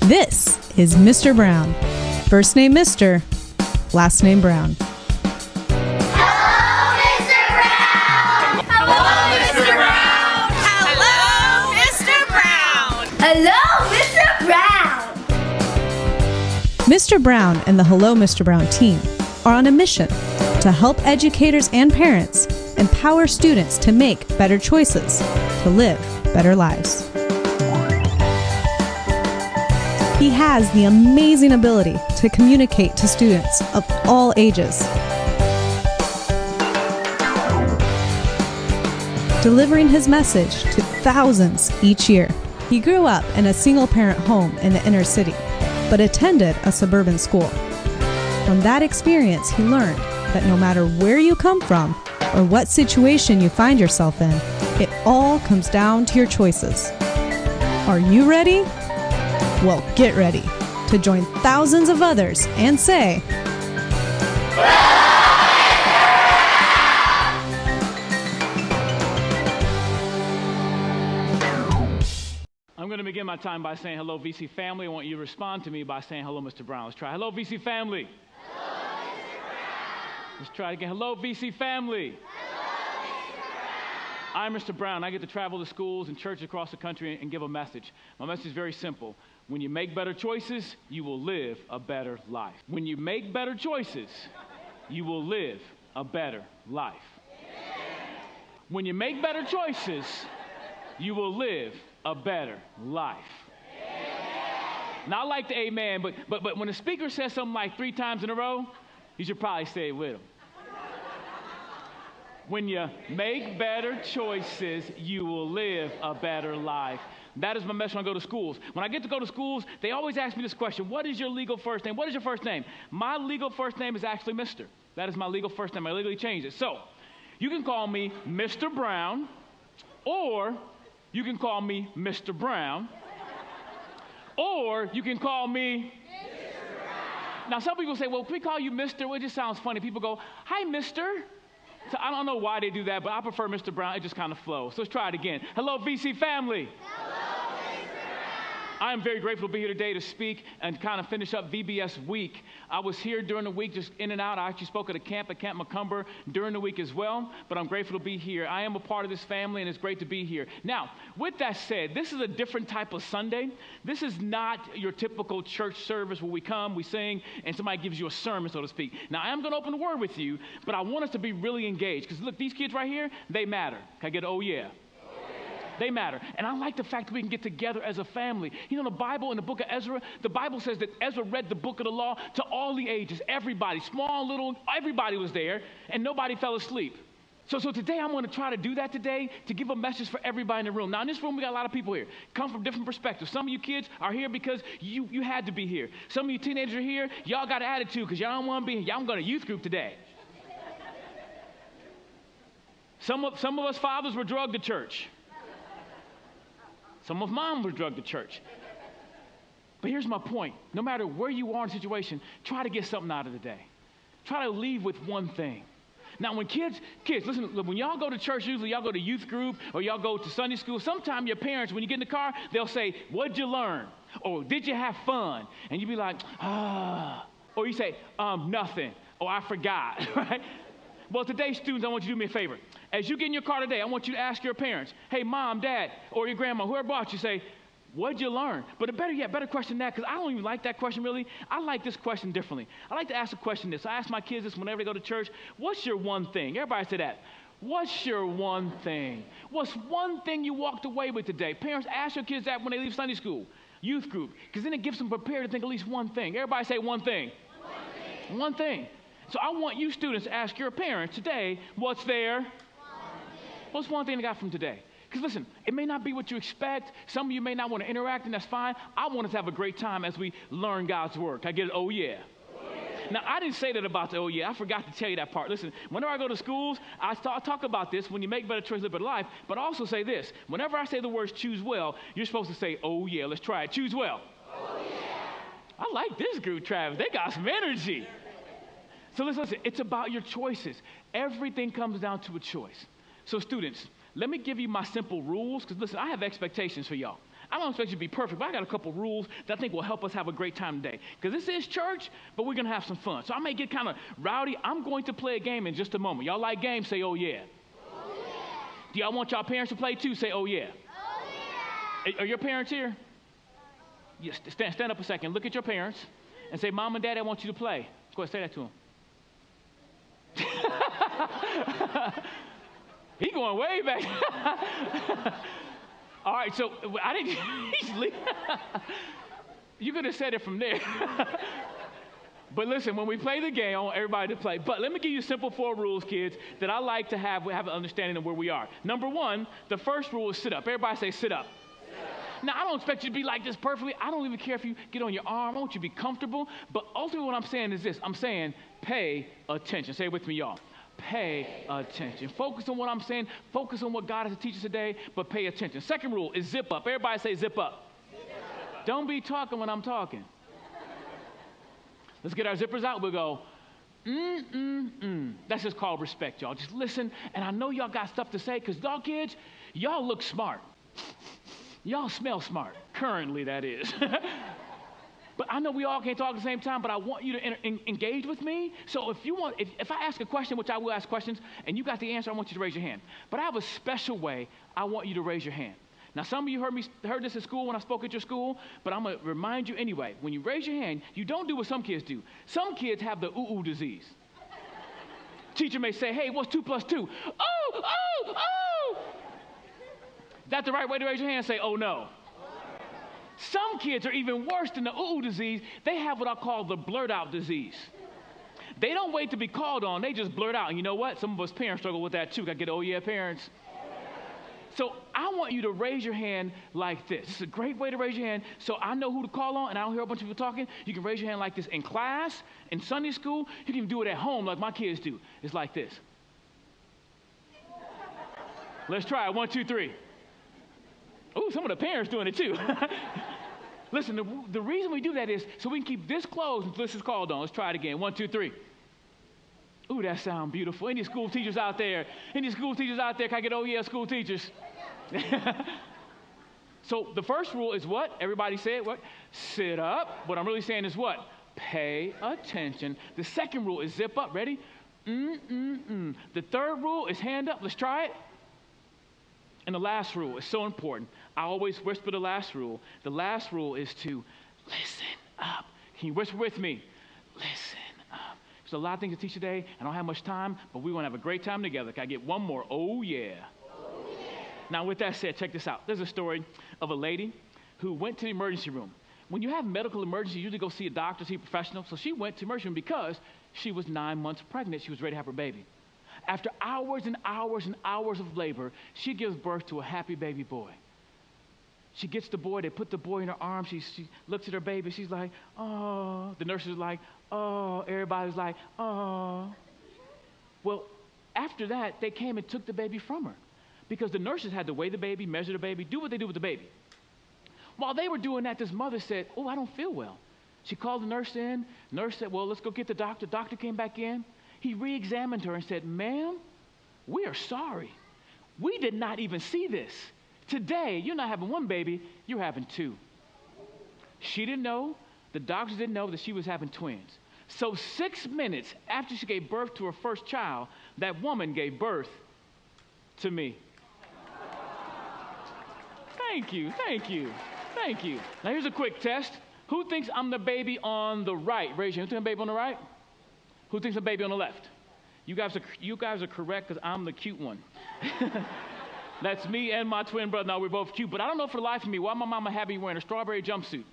This is Mr. Brown. First name Mr., last name Brown. Hello, Mr. Brown! Hello, Mr. Brown! Hello, Mr. Brown! Mr. Brown and the Hello, Mr. Brown team are on a mission to help educators and parents empower students to make better choices, to live better lives. He has the amazing ability to communicate to students of all ages, delivering his message to thousands each year. He grew up in a single-parent home in the inner city, but attended a suburban school. From that experience, he learned that no matter where you come from or what situation you find yourself in, it all comes down to your choices. Are you ready? Well, get ready to join thousands of others and say, I'm going to begin my time by saying hello, VC Family. I want you to respond to me by saying hello, Mr. Brown. Let's try. Hello, VC Family. Hello, Mr. Brown! Let's try it again. Hello, VC Family. Hello, Mr. Brown! I'm Mr. Brown. I get to travel to schools and churches across the country and give a message. My message is very simple. When you make better choices, you will live a better life. When you make better choices, you will live a better life. When you make better choices, you will live a better life. Now, I like the amen, but when the speaker says something like 3 times in a row, you should probably say it with him. When you make better choices, you will live a better life. That is my message when I go to schools. When I get to go to schools, they always ask me this question: what is your legal first name? What is your first name? My legal first name is actually Mr. That is my legal first name. I legally changed it. So, you can call me Mr. Brown, or you can call me Mr. Brown, or you can call me Mr. Brown. Now, some people say, well, can we call you Mr.? Well, it just sounds funny. People go, hi, Mr. So I don't know why they do that, but I prefer Mr. Brown. It just kind of flows. So let's try it again. Hello, VC Family. Hello, Mr. Brown! I am very grateful to be here today to speak and kind of finish up VBS week. I was here during the week, just in and out. I actually spoke at a camp at Camp Macomber during the week as well, but I'm grateful to be here. I am a part of this family, and it's great to be here. Now, with that said, this is a different type of Sunday. This is not your typical church service where we come, we sing, and somebody gives you a sermon, so to speak. Now, I am going to open the word with you, but I want us to be really engaged, because look, these kids right here, they matter. Can I get an oh yeah? They matter. And I like the fact that we can get together as a family. You know, the Bible in the book of Ezra, the Bible says that Ezra read the book of the law to all the ages, everybody, small, little, everybody was there, and nobody fell asleep. So today I'm going to try to do that today, to give a message for everybody in the room. Now, in this room, we got a lot of people here, come from different perspectives. Some of you kids are here because you had to be here. Some of you teenagers are here, y'all got an attitude because y'all don't want to be here. Y'all going to youth group today. Some of us fathers were drugged to church. Some of mom was drugged to church. But here's my point. No matter where you are in a situation, try to get something out of the day. Try to leave with one thing. Now, when kids, listen, when y'all go to church, usually y'all go to youth group or y'all go to Sunday school, sometimes your parents, when you get in the car, they'll say, what'd you learn? Or did you have fun? And you be like, ah. Or you say, nothing. Or I forgot, right? Well, today, students, I want you to do me a favor. As you get in your car today, I want you to ask your parents, hey, mom, dad, or your grandma, whoever brought you, say, what'd you learn? But a better question than that, because I don't even like that question really. I like this question differently. I like to ask a question this. I ask my kids this whenever they go to church. What's your one thing? Everybody say that. What's your one thing? What's one thing you walked away with today? Parents, ask your kids that when they leave Sunday school, youth group, because then it gives them prepared to think at least one thing. Everybody say one thing. One thing. One thing. So I want you students to ask your parents today, what's their? What's one thing they got from today? Because listen, it may not be what you expect. Some of you may not want to interact, and that's fine. I want us to have a great time as we learn God's word. Can I get an oh yeah? Now, I didn't say that about the oh yeah. I forgot to tell you that part. Listen, whenever I go to schools, I talk about this. When you make better choices, live better life. But I also say this. Whenever I say the words choose well, you're supposed to say, oh yeah, let's try it. Choose well. Oh, yeah. I like this group, Travis. They got some energy. So listen, it's about your choices. Everything comes down to a choice. So students, let me give you my simple rules, because listen, I have expectations for y'all. I don't expect you to be perfect, but I got a couple rules that I think will help us have a great time today. Because this is church, but we're going to have some fun. So I may get kind of rowdy. I'm going to play a game in just a moment. Y'all like games? Say, oh, yeah. Oh, yeah. Do y'all want y'all parents to play too? Say, oh, yeah. Oh, yeah. Are your parents here? Yes, stand up a second. Look at your parents and say, Mom and Dad, I want you to play. Go ahead, say that to them. He going way back. All right, so I didn't. You could have said it from there. But listen, when we play the game, I want everybody to play. But let me give you simple 4 rules, kids, that I like to have an understanding of where we are. Number 1, the first rule is sit up. Everybody say sit up. Now, I don't expect you to be like this perfectly. I don't even care if you get on your arm. I want you to be comfortable. But ultimately what I'm saying is this. I'm saying pay attention. Say it with me, y'all. Pay attention. Focus on what I'm saying. Focus on what God has to teach us today, but pay attention. Second rule is zip up. Everybody say zip up. Zip up. Don't be talking when I'm talking. Let's get our zippers out. We'll go, That's just called respect, y'all. Just listen. And I know y'all got stuff to say because y'all kids, y'all look smart. Y'all smell smart. Currently, that is. But I know we all can't talk at the same time, but I want you to engage with me. So if I ask a question, which I will ask questions, and you got the answer, I want you to raise your hand. But I have a special way I want you to raise your hand. Now, some of you heard this at school when I spoke at your school, but I'm going to remind you anyway. When you raise your hand, you don't do what some kids do. Some kids have the ooh-ooh disease. Teacher may say, hey, what's 2 + 2? Oh, oh, oh! Is that the right way to raise your hand? Say, oh, no. Some kids are even worse than the ooh disease. They have what I call the blurt out disease. They don't wait to be called on. They just blurt out. And you know what? Some of us parents struggle with that too. Got to get oh yeah parents. So I want you to raise your hand like this. This is a great way to raise your hand so I know who to call on and I don't hear a bunch of people talking. You can raise your hand like this in class, in Sunday school. You can even do it at home like my kids do. It's like this. Let's try it. 1, 2, 3. Oh, some of the parents doing it too. Listen, the reason we do that is so we can keep this closed until this is called on. Let's try it again. 1, 2, 3. Ooh, that sounds beautiful. Any school teachers out there? Any school teachers out there? Can I get oh yeah, school teachers? So the first rule is what? Everybody say it. What? Sit up. What I'm really saying is what? Pay attention. The second rule is zip up. Ready? The third rule is hand up. Let's try it. And the last rule is so important. I always whisper the last rule. The last rule is to listen up. Can you whisper with me? Listen up. There's a lot of things to teach today. I don't have much time, but we want to have a great time together. Can I get one more? Oh, yeah. Oh, yeah. Now, with that said, check this out. There's a story of a lady who went to the emergency room. When you have medical emergency, you usually go see a doctor, see a professional. So she went to the emergency room because she was 9 months pregnant. She was ready to have her baby. After hours and hours and hours of labor, she gives birth to a happy baby boy. She gets the boy. They put the boy in her arms. She looks at her baby. She's like, oh. The nurse is like, oh. Everybody's like, oh. Well, after that, they came and took the baby from her because the nurses had to weigh the baby, measure the baby, do what they do with the baby. While they were doing that, this mother said, oh, I don't feel well. She called the nurse in. Nurse said, well, let's go get the doctor. Doctor came back in. He re-examined her and said, ma'am, we are sorry. We did not even see this. Today, you're not having 1 baby, you're having 2. She didn't know, the doctors didn't know that she was having twins. So 6 minutes after she gave birth to her first child, that woman gave birth to me. Thank you, thank you, thank you. Now here's a quick test. Who thinks I'm the baby on the right? Raise your hand. Who thinks I'm the baby on the right? Who thinks I'm the baby on the left? You guys are correct because I'm the cute one. That's me and my twin brother. Now, we're both cute, but I don't know for the life of me why my mama had me wearing a strawberry jumpsuit.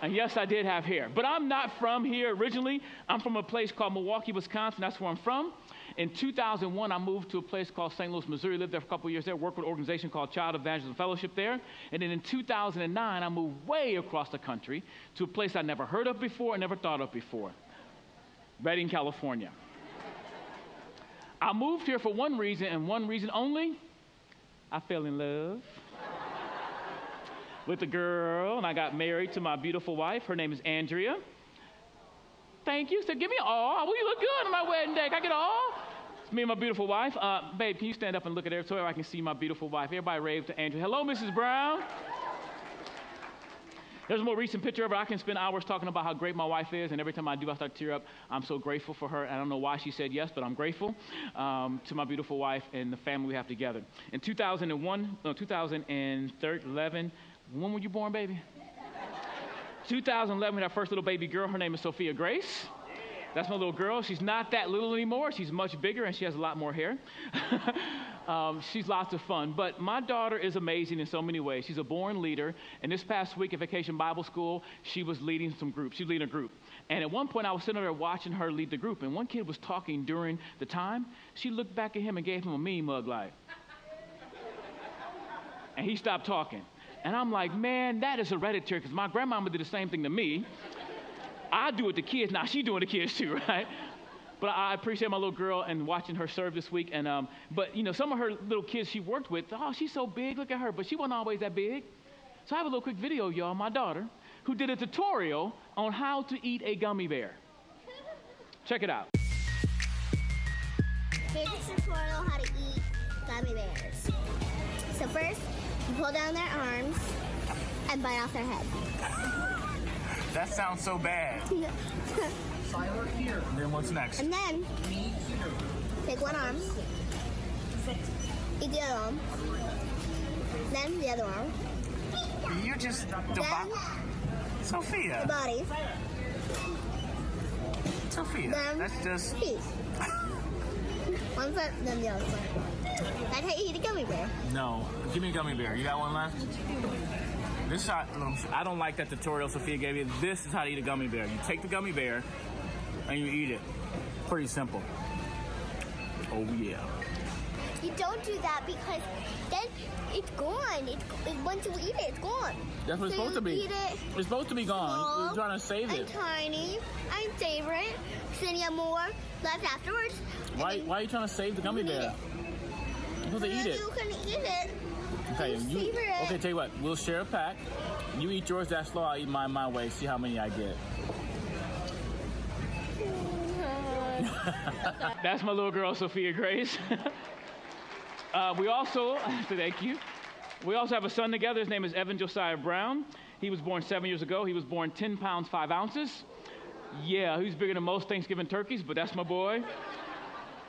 And yes, I did have hair. But I'm not from here originally. I'm from a place called Milwaukee, Wisconsin. That's where I'm from. In 2001, I moved to a place called St. Louis, Missouri. Lived there for a couple of years there. Worked with an organization called Child Evangelism Fellowship there. And then in 2009, I moved way across the country to a place I'd never heard of before and never thought of before. Redding, California. I moved here for one reason and one reason only. I fell in love with a girl, and I got married to my beautiful wife. Her name is Andrea. Thank you. So give me all. Well, you look good on my wedding day. Can I get all? me and my beautiful wife. Babe, can you stand up and look at her so I can see my beautiful wife? Everybody rave to Andrew. Hello, Mrs. Brown. There's a more recent picture of her. I can spend hours talking about how great my wife is, and every time I do, I start to tear up. I'm so grateful for her. I don't know why she said yes, but I'm grateful to my beautiful wife and the family we have together. In 2011, when were you born, baby? 2011, we had our first little baby girl. Her name is Sophia Grace. That's my little girl. She's not that little anymore. She's much bigger, and she has a lot more hair. She's lots of fun. But my daughter is amazing in so many ways. She's a born leader. And this past week at Vacation Bible School, she was leading some groups. She was leading a group. And at one point, I was sitting there watching her lead the group. And one kid was talking during the time. She looked back at him and gave him a mean mug like. And he stopped talking. And I'm like, man, that is hereditary, because my grandmama did the same thing to me. I do it to kids. Now she's doing it to kids too, right? But I appreciate my little girl and watching her serve this week. And but you know, some of her little kids she worked with, oh, she's so big, look at her. But she wasn't always that big. So I have a little quick video, y'all, my daughter, who did a tutorial on how to eat a gummy bear. Check it out. Here's a tutorial how to eat gummy bears. So first, you pull down their arms and bite off their head. That sounds so bad. And then what's next? And then, take one arm, eat the other arm, then the other arm, You're just then Sophia. the body, Sophia. then That's just feet. One foot, then the other foot. That's how you eat a gummy bear. no. Give me a gummy bear. You got one left? This shot, I don't like that tutorial Sophia gave you. This is how to eat a gummy bear. You take the gummy bear and you eat it. Pretty simple. Oh yeah. You don't do that because then it's gone. Once you eat it, it's gone. That's what it's supposed to be. Eat it It's supposed to be gone. small You're trying to save and it. tiny and savor it. So then you have more left afterwards. Why are you trying to save the gummy bear? You're supposed to eat it. You can eat it. Okay, Savor it. okay, tell you what, we'll share a pack. You eat yours that slow, I'll eat mine my way, see how many I get. That's my little girl, Sophia Grace. We also, thank you. We also have a son together. His name is Evan Josiah Brown. He was born 7 years ago. He was born 10 pounds, 5 ounces. Yeah, he's bigger than most Thanksgiving turkeys, but that's my boy.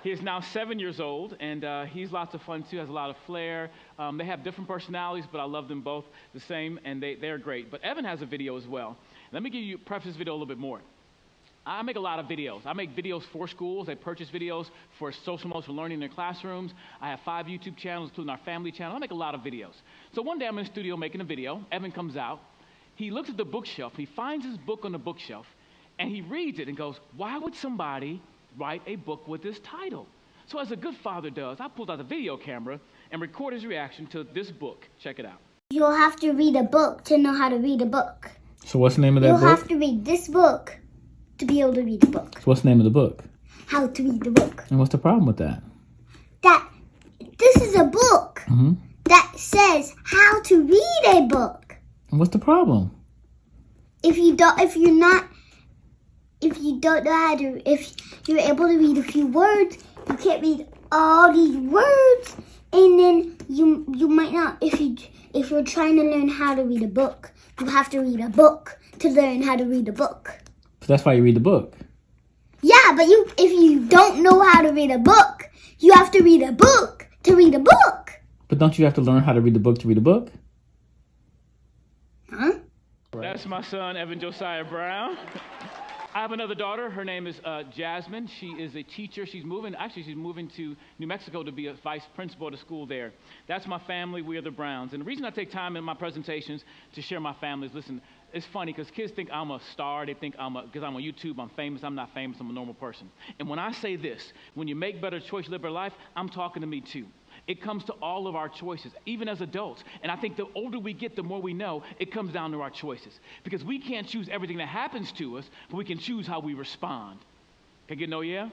He is now 7 years old, and he's lots of fun, too, has a lot of flair. They have different personalities, but I love them both the same, and they're great. But Evan has a video as well. Let me preface this video a little bit more. I make a lot of videos. I make videos for schools. I purchase videos for social emotional learning in their classrooms. I have 5 YouTube channels, including our family channel. I make a lot of videos. So one day I'm in the studio making a video. Evan comes out. He looks at the bookshelf. He finds his book on the bookshelf, and he reads it and goes, why would somebody write a book with this title? So as a good father does, I pulled out the video camera and record his reaction to this book. Check it out. You'll have to read a book to know how to read a book. So what's the name of that You'll book? have to read this book to be able to read a book. So what's the name of the book? How to read the book. And what's the problem with that? That this is a book that says how to read a book. And what's the problem? If you don't know how to, if you're able to read a few words, you can't read all these words, and then you might not. If you're trying to learn how to read a book, you have to read a book to learn how to read a book. So that's why you read the book. Yeah, but if you don't know how to read a book, you have to read a book to read a book. But don't you have to learn how to read the book to read a book? Huh? That's my son, Evan Josiah Brown. I have another daughter. Her name is Jasmine. She is a teacher. She's moving to New Mexico to be a vice principal at a school there. That's my family. We are the Browns. And the reason I take time in my presentations to share my family is, listen, it's funny because kids think I'm a star. They think because I'm on YouTube, I'm famous. I'm not famous. I'm a normal person. And when I say this, when you make better choices, live better life, I'm talking to me too. It comes to all of our choices, even as adults. And I think the older we get, the more we know it comes down to our choices. Because we can't choose everything that happens to us, but we can choose how we respond. Can I get no yeah?